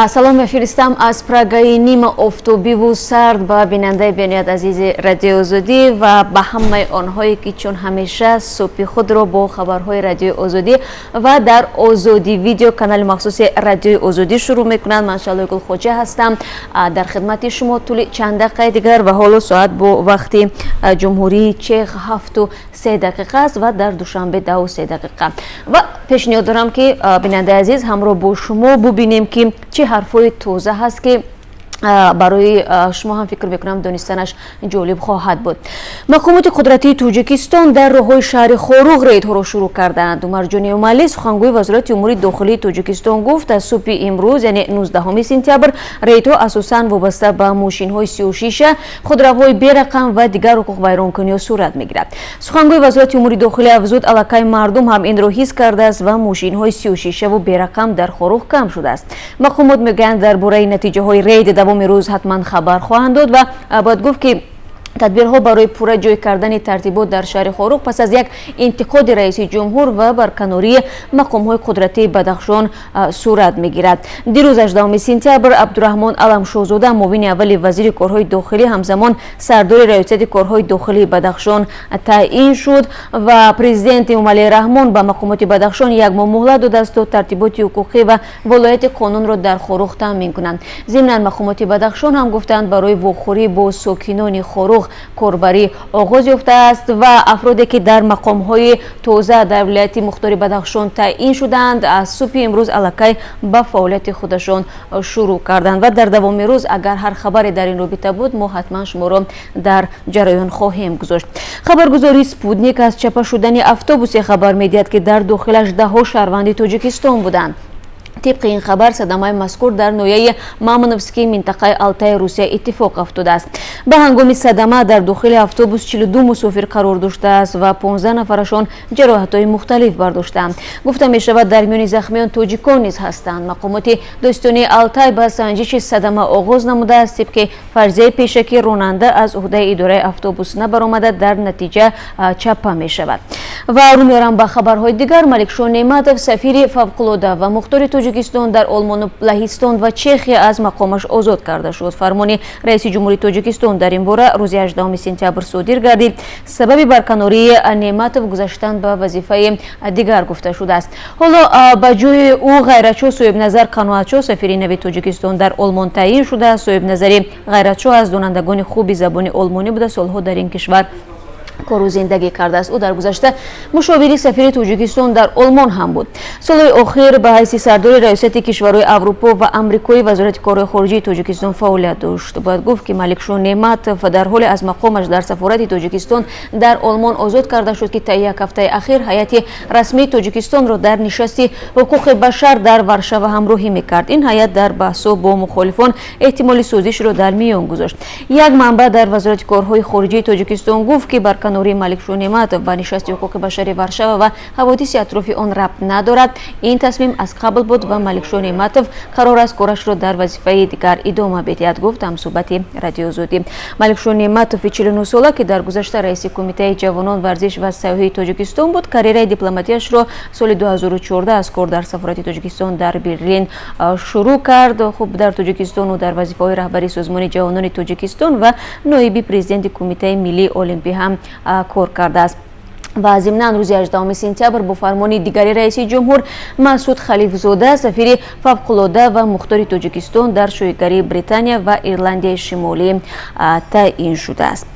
салом мефиристам аз прагаи нима офтобиву сард ба бинандаи беният азизи радиои озодӣ ва ба ҳамаи онҳое ки чун ҳамеша субҳи худро бо хабарҳои радиои озодӣ ва дар озодӣ видео канали махсуси радиои озодӣ шурӯъ мекунанд. Ман Шалои Гулхоҷа ҳастам дар хидмати шумо тӯли чанд дақиқаи дигар ва ҳоло соат бо вақти ҷумҳурии Чех 7:03 аст ва дар душанбе 10:03 ва пешниҳод дорам ки бинандаи азиз ҳамроҳ бо шумо бубинем ки چه حرفای توزه هست که برای شما هم فکر میکنم دانستنش جالب خواهد بود. مقامات قدرتی توجیکستان در راههای شهر خوروغ ریدها را شروع کردند. عمر جانی اومالی سخنگوی وزارت امور داخلی توجیکستان گفت از صبح امروز یعنی 19 سپتامبر ریدها اساساً وابسته به ماشین‌های 36 خودروهای بی رقم و دیگر حقوق ویرانکنی صورت میگیرد. سخنگوی وزارت امور داخلی افزود علاقه مردم هم این را حس کرده است و ماشین‌های 36 و بی رقم در خوروغ کم شده است. مقامات میگویند درباره نتیجه‌های رید روز حتما خبر خواهند داد و باید گفت که تدبیرها برای پورا جای کردن ترتیبات در شهر خوروغ پس از یک انتقاد رئیس جمهور و برکناری مقام‌های قدرتی بدخشان صورت میگیرد. دیروز 18 سپتامبر عبدالرحمن علمشوزاده معاون اول وزیر کارهای داخلی همزمان سردار ریاست کارهای داخلی بدخشان تعیین شد و پرزیدنت امالی رحمان به مقامات بدخشان یک ماه مهلت داده است تا ترتیبات حقوقی و ولایت قانون را در خوروغ تامین کنند. ضمناً مقامات بدخشان هم گفتند برای واخوری با ساکنان خوروغ کاربری آغاز یافته است و افرادی که در مقام‌های تازه در ولایت مختار بدخشان تعیین شدند از صبح امروز الکی به فعالیت خودشان شروع کردند و در دوام روز اگر هر خبری در این رابطه بود ما حتما شما را در جریان خواهیم گذاشت. خبرگزاری سپوتنیک از چاپ شدن اتوبوس خبر می‌دهد که در داخلش 10 شهروند تاجیکستان بودند. طبق این خبر صدمه مذکور در نویه مامونوفسکی منطقه آلتای روسیه اتفاق افتاده است. به هنگام صدمه در داخل اتوبوس 42 مسافر قرار داشته است و 15 نفرشان جراحت‌های مختلف برداشتند. گفته می شود در میان زخمیان تاجیکان نیز هستند. مقامات داستانی آلتای به سنجش صدمه آغاز نموده است که فرضیه پیشه که راننده از عهده اداره اتوبوس نبرآمده در نتیجه چاپه می شود. و رو میارم به خبرهای دیگر. ملکشاه نعمتov سفیر فوق‌العاده و مختار تاجیکستان در آلمان و لهستان و چخیه از مقامش آزاد کرده شد. فرمان رئیس جمهوری تاجیکستان در این باره روز 18 سپتامبر صادر گردید. سبب برکناری نعمتov گذاشتن به وظیفه دیگر گفته شده است. حالا به جای او غیرت‌شاه صاحب نظر قناعت‌شاه سفیر نو تاجیکستان در آلمان تعیین شده است. صاحب نظری غیرت‌شاه از دانندگان خوب زبان آلمانی بوده، سالها در این کشور کار و زندگی کرده است. او در گذشته مشاوری سفیر تاجیکستان در آلمان هم بود. سالهای اخیر به حیث سردار ریاست کشورهای اروپا و آمریکایی وزارت کارهای خارجه تاجیکستان فعالیت داشت. باید گفت که ملکشاه نعمتov در حال از مقامش در سفارت تاجیکستان در آلمان آزاد کرده شد که تا یک هفته اخیر هیئت رسمی تاجیکستان را در نشست حقوق بشر در ورشو همراهی میکرد. این هیئت در بحث‌ها با مخالفان احتمال سازش را در میان گذاشت. یک منبع در وزارت کارهای خارجه تاجیکستان گفت که برکناری ملکشاه نعمتov به نشست حقوق بشری ورشو و حوادث اطراف آن ربط ندارد. این تصمیم از قبل بود و ملکشاه نعمتov قرار است کارش را در وظیفه دیگر ادامه بدهد، گفت همصحبت رادیو آزادی. ملکشاه نعمتov 49 ساله که در گذشته رئیس کمیته جوانان ورزش و سیاحی تاجیکستان بود، کاریرای دیپلماتیش را سال 2014 از کار در سفارت تاجیکستان در برلین شروع کرد. خوب در تاجیکستان و در وظیفه‌های رهبری سازمان جوانان تاجیکستان و نایب پرزیدنت کمیته ملی المپی هم کار کرده است. و ضمناً روز 18 سپتامبر با فرمان دیگری رئیس جمهور مسعود خلیفزاده سفیر فوق‌العاده و مختار تاجیکستان در شایگری بریتانیا و ایرلندی شمالی تعیین شده است.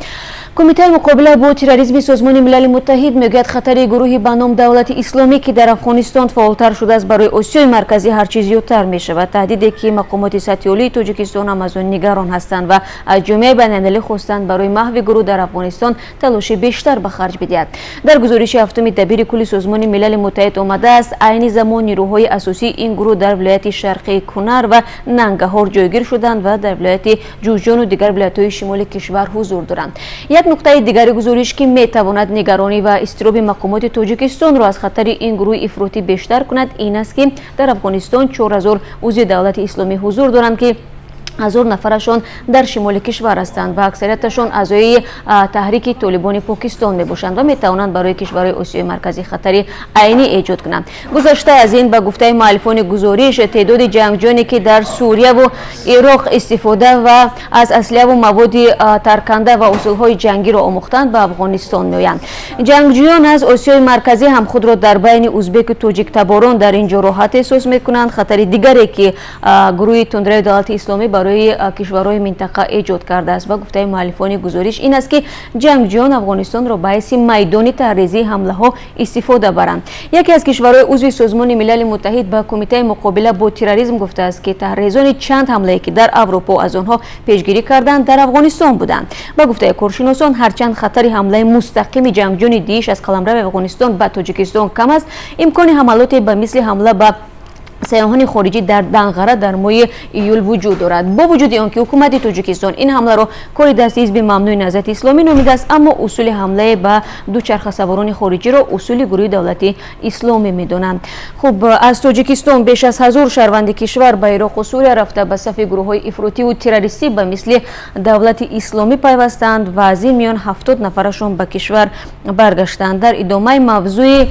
کمیته مقابله با تروریسم سازمان ملل متحد میگوید خطر گروهی به نام دولت اسلامی که در افغانستان فعالتر شده است برای آسیای مرکزی هرچه زیادتر می شود. تهدیدی که مقامات سطحی عالی تاجیکستان هم از آن نگران هستند و از جامعه بین‌المللی خواستند برای محو گروه در افغانستان تلاش بیشتر به خرج بدهد. در گزارش هفتم دبیر کل سازمان ملل متحد آمده است عین زمان نیروهای اساسی این گروه در ولایت شرقی کنر و ننگرهار جایگیر شدند و در ولایت جوزجان و دیگر ولایت‌های شمالی کشور حضور دارند. یک نکته دیگر گزارش که میتواند نگرانی و اضطراب مقامات تاجیکستان را از خطر این گروه افراطی بیشتر کند این است که در افغانستان 4000 عضو دولت اسلامی حضور دارند که 1000 нафарашон дар шимоли кишвар ҳастанд ва аксарияташон аъзои таҳрики толибони покистон мебошанд ва метавонанд барои кишварҳои осиёи марказӣ хатари айнӣ эҷод кунанд. Гузашта аз ин ба гуфтаи муаллифони гузориш теъдоди ҷангҷӯёне ки дар Сурияву Ироқ истифода ва аз аслиҳаву маводи тарканда ва усулҳои ҷангиро омӯхтанд ба Афғонистон меоянд. Ҷангҷӯён аз Осиёи марказӣ ҳам худро дар байни узбеку тоҷиктаборон дар ин ҷо роҳат эҳсос мекунанд. Хатари дигаре ки гурӯҳи Тундраи давлати исломӣ барои кишварҳои минтақа эҷод кардааст. Ба гуфтаи муаллифони гузориш ин аст ки ҷангҷӯён Афғонистонро ба ҳайси майдони таҳризии ҳамлаҳо истифода баранд. яке аз кишварҳои узви Созмони Милали Муттаҳид ба Кумитаи муқобила бо терроризм гуфтааст ки таҳризони чанд ҳамлае ки дар Аврупо аз онҳо пешгирӣ карданд дар Афғонистон буданд. Ба гуфтаи коршиносон ҳарчанд хатари ҳамлаи мустақими ҷангҷӯёни Дииш аз қаламрави Афғонистон ба Тоҷикистон кам аст, имкони ҳамалоте ба мисли ҳамла ба сайёҳони хориҷӣ дар Данғара дар моҳи июл вуҷуд дорад. Бо вуҷуди он ки ҳукумати Тоҷикистон ин ҳамларо кори дасти ҳизби Мамнӯи Наҳзати Исломӣ номидааст, аммо усули ҳамлае ба дучархасаворони хориҷиро усули гурӯҳи давлати исломӣ медонанд. Хуб, аз Тоҷикистон беш аз 1000 шаҳрванди кишвар ба Ироқу Сурия рафта ба сафи гурӯҳҳои ифротиву террористӣ ба мисли давлати исломӣ пайвастанд ва аз ин миён 70 нафарашон ба кишвар баргаштанд. Дар идомаи мавзӯи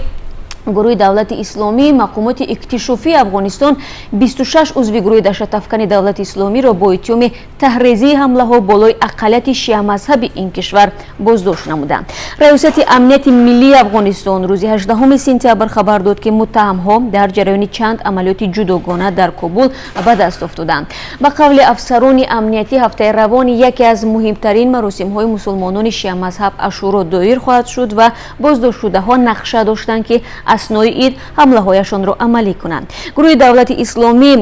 гурӯҳи давлати исломӣ мақомоти иктишофии Афғонистон 26 узви гурӯҳи даҳшатафкани давлати исломиро бо иттиҳоми таҳризии ҳамлаҳо болои ақалияти шиъамазҳаби ин кишвар боздошт намуданд. раёсати амнияти миллии Афғонистон рӯзи 18 сентябр хабар дод ки муттаҳамҳо дар ҷараёни чанд амалиёти ҷудогона дар Кобул ба даст офтоданд. Ба қавли афсарони амнияти ҳафтаи равон яке аз муҳимтарин маросимҳои мусулмонони шиъамазҳаб Ашуро доир хоҳад шуд ва боздоштшудаҳо нақша доштанд ки аснои ид ҳамлаҳояшонро амалӣ кунанд. Гурӯҳи давлати исломӣ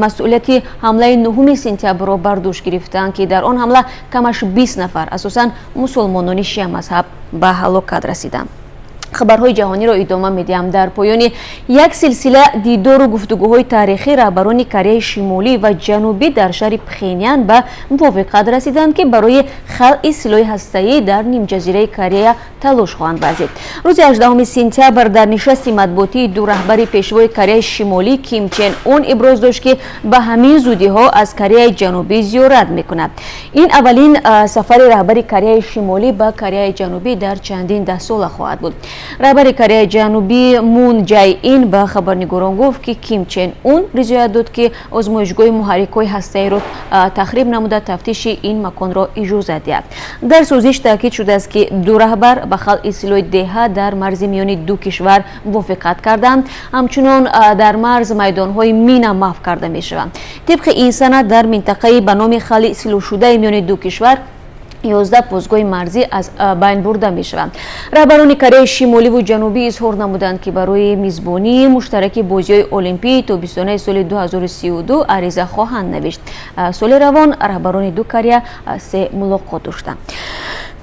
масъулияти ҳамлаи 9 сентябрро бар дӯш гирифтанд ки дар он ҳамла камаш 20 нафар асосан мусулмонони шиъамазҳаб ба ҳалокат расиданд. хабарҳои ҷаҳониро идома медиҳам. Дар поёни як силсила дидору гуфтугӯҳои таърихӣ раҳбарони Кореяи Шимолӣ ва Ҷанубӣ дар шаҳри Пхеньян ба мувофиқат расиданд ки барои халқи силоҳи ҳастаӣ дар нимҷазираи Корея талош хоҳанд варзид. Рӯзи 18 сентябр дар нишасти матбуотии ду раҳбари пешвои Кореяи Шимолӣ Ким Чен Ун иброз дошт ки ба ҳамин зудиҳо аз Кореяи Ҷанубӣ зиёрат мекунад. Ин аввалин сафари раҳбари Кореяи Шимолӣ ба Кореяи Ҷанубӣ дар чандин даҳсола хоҳад буд. раҳбари Кореяи Ҷанубӣ Мун Ҷай Ин ба хабарнигорон гуфт ки Ким Чен Ун ризоят дод ки озмоишгоҳи муҳаррикҳои ҳастаиро тахриб намуда тафтиши ин маконро иҷозат диҳад. Дар сӯзиш таъкид шудааст ки ду раҳбар ба халқи силоҳи деҳа дар марзи миёни ду кишвар мувофиқат карданд. ҳамчунон дар марз майдонҳои мина маҳв карда мешаванд. тибқи ин санад дар минтақаи ба номи хали силӯшудаи миёни ду кишвар 11 постгоҳи марзӣ аз байн бурда мешаванд. раҳбарони Кореяи Шимоливу Ҷанубӣ изҳор намуданд ки барои мизбонии муштараки бозиҳои олимпии тобистонаи соли 2032 ариза хоҳанд навишт. соли равон раҳбарони ду Корея се мулоқот доштанд.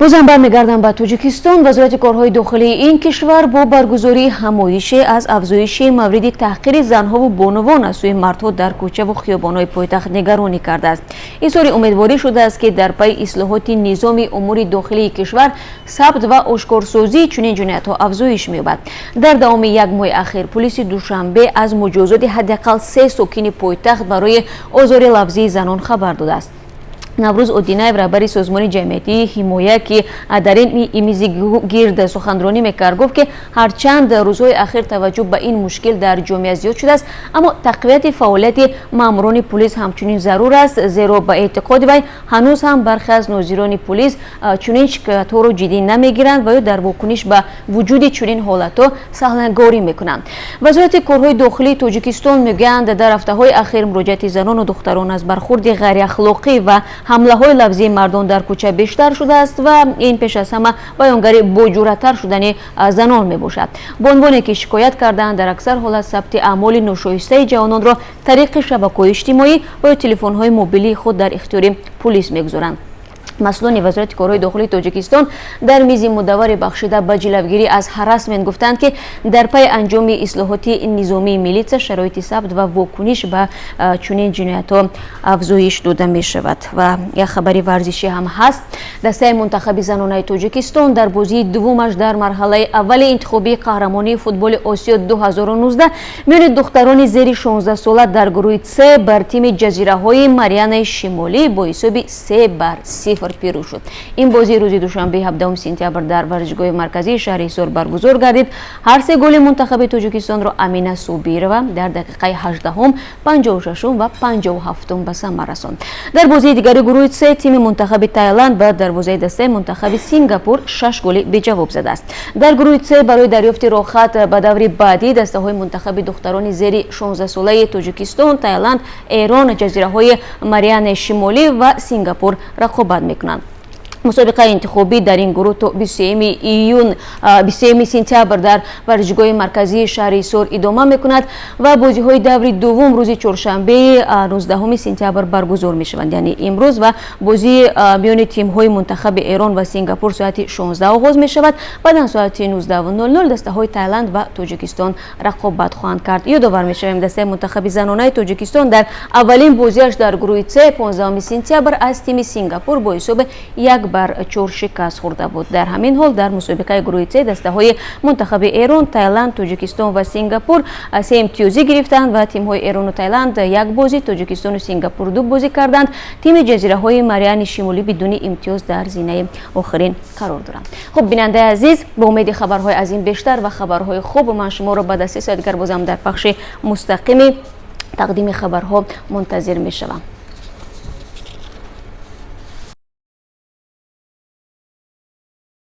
бозам бармегардам ба Тоҷикистон. вазорати корҳои дохилии ин кишвар бо баргузории ҳамоише аз афзоиши мавриди таҳқири занҳову бонувон аз сӯи мардҳо дар кӯчаву хиёбонҳои пойтахт нигаронӣ кардааст. изҳори умедворӣ шудааст ки дар пайи ислоҳоти низоми умури дохилии кишвар сабт ва ошкорсозии чунин ҷиноятҳо афзоиш меёбад. дар давоми як моҳи ахир полиси Душанбе аз муҷозоти ҳаддақал 3 сокини пойтахт барои озори лафзии занон хабар додааст. Наврӯз Одинаев раҳбари созмони ҷамъиятии ҳимоя ки дар ин имизи гирд суханронӣ мекард гуфт ки ҳарчанд рӯзҳои ахир таваҷҷӯҳ ба ин мушкил дар ҷомеа зиёд шудааст, аммо тақвияти фаъолияти маъмурони полис ҳамчунин зарур аст, зеро ба эътиқоди вай ҳанӯз ҳам бархе аз нозирони полис чунин шикоятҳоро ҷиддӣ намегиранд ва ё дар вокуниш ба вуҷуди чунин ҳолатҳо саҳнагорӣ мекунанд. вазорати корҳои дохилии Тоҷикистон мегӯянд дар ҳафтаҳои ахир муроҷиати занону духтарон аз бархурди ғайриахлоқӣ ва ҳамлаҳои лафзии мардон дар кӯча бештар шудааст ва ин пеш аз ҳама баёнгари боҷуръатар шудани занон мебошад. бо унвоне ки шикоят кардаанд дар аксар ҳолат сабти аъмоли ношоистаи ҷавононро тариқи шабакаҳои иҷтимоӣ ва ё телефонҳои мобилии худ дар ихтиёри полис мегузоранд. مسئولان وزارت کارهای داخلی تاجیکستان در میز مدور بخشیده به جلوگیری از هراسمنت گفتند که در پی انجام اصلاحات نظامی میلیتس شرایط ثبت و واکنش به چنین جنایت‌ها افزایش داده می شود. و یک خبری ورزشی هم هست. دسته منتخب زنانه تاجیکستان در بازی دومش در مرحله اول انتخابی قهرمانی فوتبال آسیا 2019 میان دختران زیر 16 ساله در گروه C بر تیم جزیره های مریان شمالی با حساب 3-0 پیروز شد. این بازی روز دوشنبه 17 سپتامبر در ورزشگاه مرکزی شهرستان برگزار گردید. هر سه گل منتخب تاجیکستان را امینه صوبیرова در دقیقه 18 56 و 57 به ثمر رساند. در بازی دیگر گروه C تیم منتخب تایلند به دروازه دسته منتخب سینگاپور 6 گل به جواب زده است. در گروه C برای دریافت راحت به دور بعدی دسته های منتخب دختران زیر 16 ساله تاجیکستان، تایلند، ایران، جزیره های مریان شمالی و سینگاپور رقابت میکنند. مسابقه انتخابی در این گروه تا 23 سپتامبر در ورزشگاه مرکزی شهرستان ادامه میکند و بازی های دور دوم روز چهارشنبه 19 سپتامبر برگزار میشوند، یعنی امروز، و بازی میان تیم های منتخب ایران و سینگاپور ساعت 16 آغاز می شود. بعد ساعت 19:00 دسته های تایلند و تاجیکستان رقابت خواهند کرد. یادآور میشویم دسته منتخب زنانه تاجیکستان در اولین بازیش در گروه C 15 سپتامبر از تیم سینگاپور با حساب 1-4 شکست خورده بود. در همین حال در مسابقه گروه C دسته های منتخب ایران، تایلند، تاجیکستان و سینگاپور 3 امتیازی گرفتند و تیم های ایران و تایلند 1 بازی، تاجیکستان و سینگاپور 2 بازی کردند. تیم جزیره های مریان شمالی بدون امتیاز در زینه آخرین قرار دارند. خب بیننده عزیز، با امید خبرهای از این بیشتر و خبرهای خوب من شما را بعد از 3 ساعت دیگر بازم در بخش مستقیم تقدیم خبرها منتظر می شوم.